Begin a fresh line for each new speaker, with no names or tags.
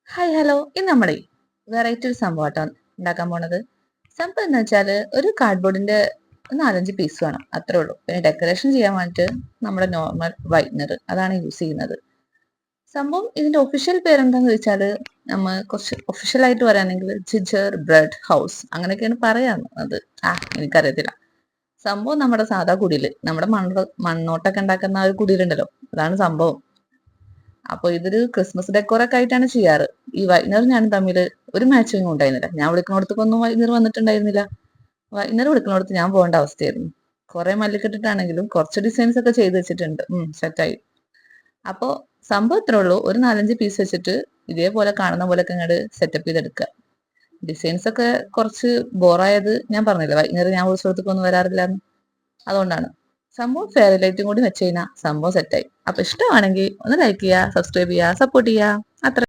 Hi hello ഇന്ന് നമ്മളെ variety ഒരു സംഭവം ഉണ്ടാക്കാൻ പോണത്. സംഭവം എന്ന് വെച്ചാല് ഒരു കാർഡ്ബോർഡിന്റെ 4-5 പീസ് വേണം, അത്രേ ഉള്ളൂ. പിന്നെ ഡെക്കറേഷൻ ചെയ്യാൻ വേണ്ടിട്ട് നമ്മുടെ നോർമൽ വൈറ്റ്നർ അതാണ് യൂസ് ചെയ്യുന്നത്. സംഭവം ഇതിന്റെ ഒഫീഷ്യൽ പേരെന്താന്ന് ചോദിച്ചാല്, നമ്മ കുറച്ച് ഒഫീഷ്യൽ ആയിട്ട് പറയുകയാണെങ്കിൽ ജിഞ്ചർ ബ്രെഡ് ഹൗസ് അങ്ങനെയൊക്കെയാണ് പറയാന്നത്. എനിക്കറിയത്തില്ല. സംഭവം നമ്മുടെ സാധാ കുടില്, നമ്മുടെ മണ്ണോട്ടൊക്കെ ഉണ്ടാക്കുന്ന ആ ഒരു കുടിലുണ്ടല്ലോ, അതാണ് സംഭവം. അപ്പൊ ഇതൊരു ക്രിസ്മസ് ഡെക്കോറൊക്കെ ആയിട്ടാണ് ചെയ്യാറ്. ഈ വൈകുന്നേരം ഞാനും തമ്മിൽ ഒരു മാച്ചിങ് ഉണ്ടായിരുന്നില്ല. ഞാൻ വിളിക്കുന്നിടത്തേക്കൊന്നും വൈകുന്നേരം വന്നിട്ടുണ്ടായിരുന്നില്ല. വൈകുന്നേരം വിളിക്കുന്നിടത്ത് ഞാൻ പോകേണ്ട അവസ്ഥയായിരുന്നു. കുറെ മല്ലിക്കെട്ടിട്ടാണെങ്കിലും കുറച്ച് ഡിസൈൻസ് ഒക്കെ ചെയ്ത് വെച്ചിട്ടുണ്ട്. സെറ്റായി. അപ്പോ സംഭവം ഇത്രേ ഉള്ളൂ. ഒരു 4-5 പീസ് വെച്ചിട്ട് ഇതേപോലെ കാണുന്ന പോലെയൊക്കെ അങ്ങോട്ട് സെറ്റപ്പ് ചെയ്തെടുക്കുക. ഡിസൈൻസ് ഒക്കെ കുറച്ച് ബോറായത് ഞാൻ പറഞ്ഞില്ല, വൈകുന്നേരം ഞാൻ ഉത്സവത്തേക്കൊന്നും വരാറില്ല. അതുകൊണ്ടാണ്. സംഭവം ഫെയർ ലൈറ്റും കൂടി വെച്ച് കഴിഞ്ഞാൽ സംഭവം സെറ്റായി. അപ്പൊ ഇഷ്ടമാണെങ്കിൽ ഒന്ന് ലൈക്ക് ചെയ്യുക, സബ്സ്ക്രൈബ് ചെയ്യുക, സപ്പോർട്ട് ചെയ്യുക. അത്ര